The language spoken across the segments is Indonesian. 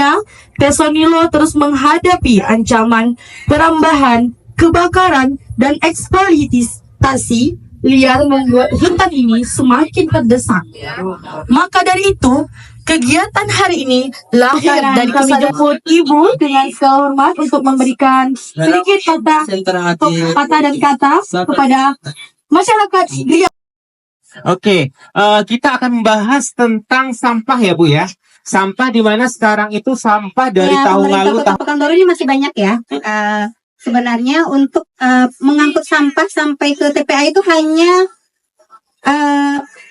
Akibatnya, Pesonilo terus menghadapi ancaman perambahan, kebakaran, dan eksploitasi liar membuat hutan ini semakin terdesak. Maka dari itu, kegiatan hari ini lahir dari kami jemput Ibu dengan hormat untuk memberikan sedikit kata dan kata kepada masyarakat Gria. Oke, kita akan membahas tentang sampah ya Bu ya. Sampah di mana sekarang itu sampah dari tahun lalu. Kota Pekanbaru ini masih banyak ya. Sebenarnya untuk mengangkut sampah sampai ke TPA itu hanya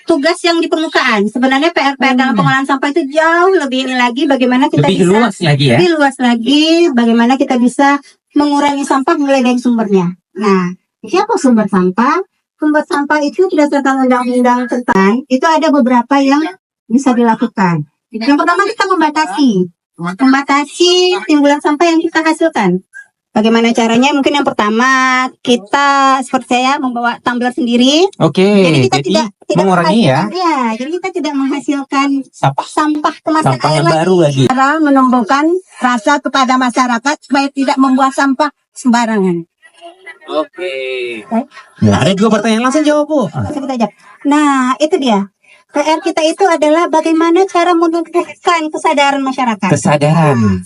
tugas yang di permukaan. Sebenarnya PR-PR dalam pengolahan sampah itu jauh lebih ini lagi, bagaimana kita lebih luas lagi, bagaimana kita bisa mengurangi sampah mulai dari sumbernya. Nah, siapa sumber sampah? Sumber sampah itu berdasarkan undang-undang tentang itu ada beberapa yang bisa dilakukan. Yang pertama kita membatasi timbulan sampah yang kita hasilkan. Bagaimana caranya? Mungkin yang pertama kita seperti saya membawa tumbler sendiri. Oke. Jadi kita tidak mengurangi ya. Ya, jadi kita tidak menghasilkan sampah kemasan sampah air yang baru lagi. Cara menumbuhkan rasa kepada masyarakat supaya tidak membuang sampah sembarangan. Oke. Nah, ada juga pertanyaan langsung jawab Bu. Nah, itu dia. PR kita itu adalah bagaimana cara menumbuhkan kesadaran masyarakat. Kesadaran.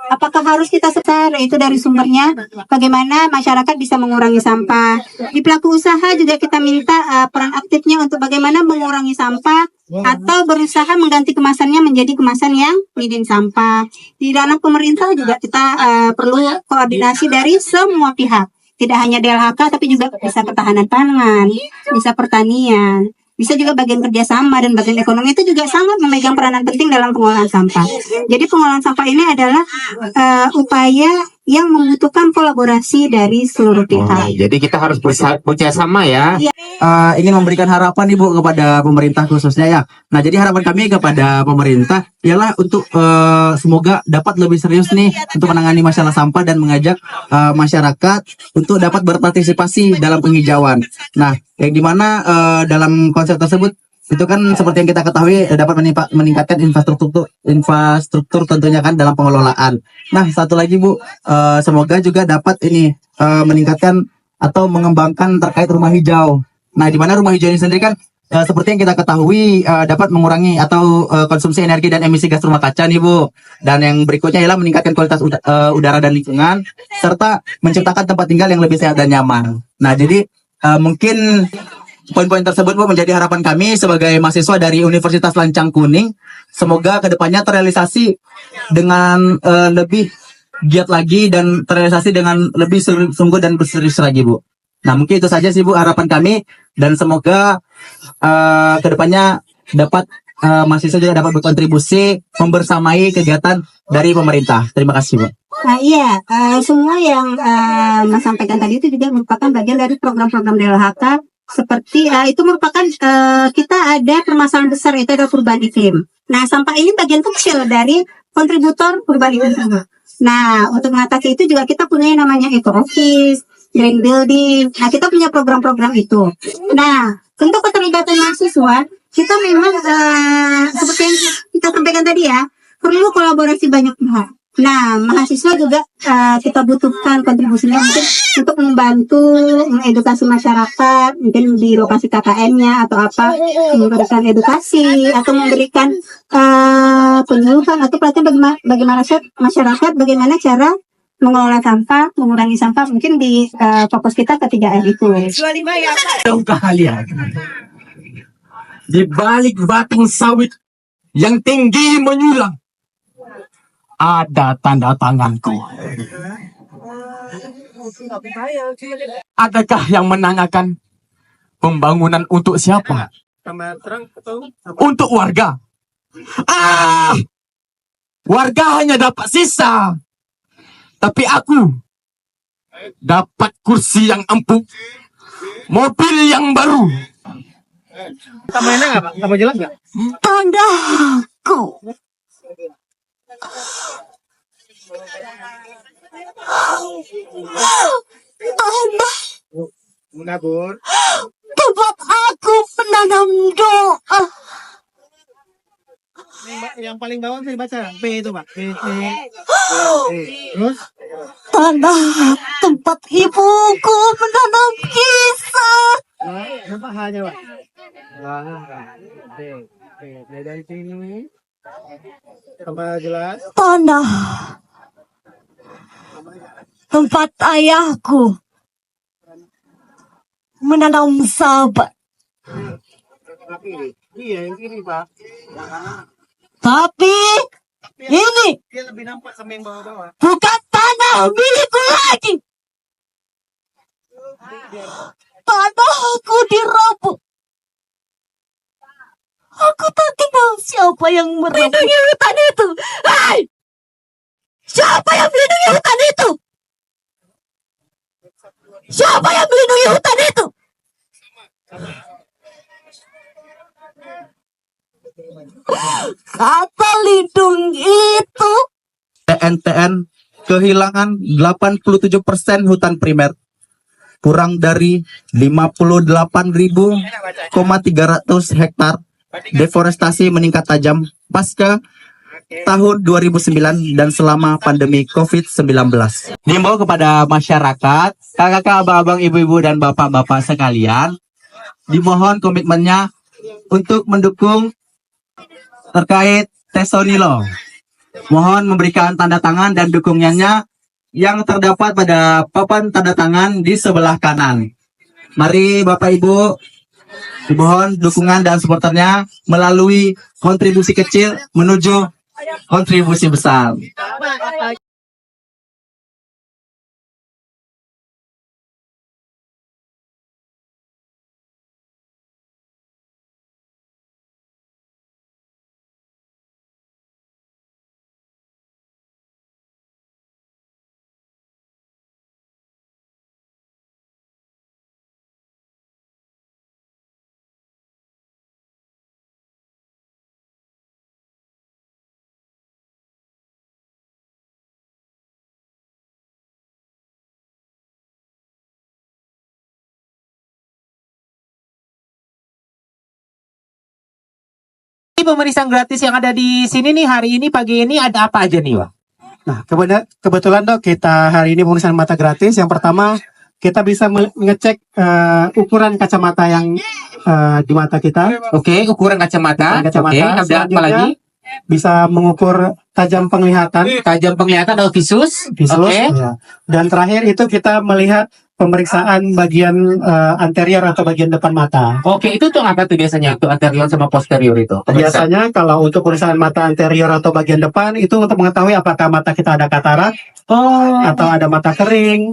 Apakah harus kita setar itu dari sumbernya? Bagaimana masyarakat bisa mengurangi sampah? Di pelaku usaha juga kita minta peran aktifnya untuk bagaimana mengurangi sampah atau berusaha mengganti kemasannya menjadi kemasan yang minim sampah. Di dalam pemerintah juga kita perlu koordinasi dari semua pihak. Tidak hanya DLHK tapi juga bisa ketahanan pangan, bisa pertanian. Bisa juga bagian kerjasama dan bagian ekonomi itu juga sangat memegang peranan penting dalam pengolahan sampah. Jadi pengolahan sampah ini adalah upaya yang membutuhkan kolaborasi dari seluruh pihak. Jadi kita harus bekerja sama ya. Ingin memberikan harapan Ibu kepada pemerintah khususnya ya. Nah, jadi harapan kami kepada pemerintah ialah untuk semoga dapat lebih serius nih untuk menangani masalah sampah dan mengajak masyarakat untuk dapat berpartisipasi dalam penghijauan. Nah, yang dimana dalam konsep tersebut itu kan seperti yang kita ketahui dapat meningkatkan infrastruktur tentunya kan dalam pengelolaan. Nah, satu lagi Bu, semoga juga dapat ini meningkatkan atau mengembangkan terkait rumah hijau. Nah, di mana rumah hijau ini sendiri kan seperti yang kita ketahui dapat mengurangi atau konsumsi energi dan emisi gas rumah kaca nih Bu. Dan yang berikutnya ialah meningkatkan kualitas udara dan lingkungan serta menciptakan tempat tinggal yang lebih sehat dan nyaman. Nah, jadi mungkin poin-poin tersebut Bu menjadi harapan kami sebagai mahasiswa dari Universitas Lancang Kuning. Semoga kedepannya terrealisasi dengan lebih giat lagi dan terrealisasi dengan lebih sungguh dan berserius lagi Bu. Nah, mungkin itu saja sih Bu harapan kami dan semoga kedepannya dapat mahasiswa juga dapat berkontribusi membersamai kegiatan dari pemerintah. Terima kasih Bu. Nah, iya, semua yang Mas sampaikan tadi itu juga merupakan bagian dari program-program DLHK. Seperti itu merupakan kita ada permasalahan besar itu adalah perubahan iklim. Nah, sampah ini bagian kecil dari kontributor perubahan iklim. Nah, untuk mengatasi itu juga kita punya yang namanya eco office, green building. Nah, kita punya program-program itu. Nah, untuk keterlibatan mahasiswa, kita memang seperti yang kita sampaikan tadi ya, perlu kolaborasi banyak pihak. Nah, mahasiswa juga kita butuhkan kontribusinya mungkin untuk membantu mengedukasi masyarakat, mungkin di lokasi KKN-nya atau apa, memberikan edukasi atau memberikan penyuluhan atau pelatihan bagi masyarakat bagaimana cara mengelola sampah, mengurangi sampah, mungkin di fokus kita ketiga R itu. Tahukah kalian, di balik batang sawit yang tinggi menyulang ada tanda tanganku. Adakah yang menanyakan pembangunan untuk siapa? Untuk warga. Warga hanya dapat sisa. Tapi aku dapat kursi yang empuk, mobil yang baru. Tambahinnya nggak Pak? Tambah jelas nggak? Tandaku. Menabur. Tempat aku menanam doa. Yang paling bawah bisa dibaca P itu Pak. P. Terus Tanah tempat ibuku menanam kisah. apa hanya Pak? Dari sini. Apa jelas? Tanah tempat ayahku menanam sahabat. Iya yang kiri Pak. Tapi ini Dia lebih nampak sama yang bawah-bawah. bukan tanah milikku lagi. Tanahku direbut. Aku tak kenal siapa yang melindungi hutan itu. Hai! Siapa yang melindungi hutan itu? Siapa yang melindungi hutan itu? Kata lindung itu TNTN kehilangan 87% hutan primer, kurang dari 58.300 hektar. Deforestasi meningkat tajam pasca tahun 2009 dan selama pandemi COVID-19. Diimbau kepada masyarakat, kakak-kakak, abang-abang, ibu-ibu, dan bapak-bapak sekalian, dimohon komitmennya untuk mendukung terkait Tesonilo. Mohon memberikan tanda tangan dan dukungannya yang terdapat pada papan tanda tangan di sebelah kanan. Mari Bapak Ibu, dimohon dukungan dan supporternya melalui kontribusi kecil menuju kontribusi besar. Pemeriksaan gratis yang ada di sini nih hari ini pagi ini ada apa aja nih, Wak? Nah, kebetulan Dok, kita hari ini pemeriksaan mata gratis. Yang pertama, kita bisa mengecek ukuran kacamata yang di mata kita. Oke, ukuran kacamata. Kacamata. Oke, ada apa Selanjutnya, lagi? Bisa mengukur tajam penglihatan, Tajam penglihatan atau visus. visus. Oke. Ya. Dan terakhir itu kita melihat pemeriksaan bagian anterior atau bagian depan mata. Oke, itu tuh apa tuh biasanya? Itu anterior sama posterior itu. Pemeriksaan. Biasanya kalau untuk pemeriksaan mata anterior atau bagian depan itu untuk mengetahui apakah mata kita ada katarak Oh, atau ada mata kering.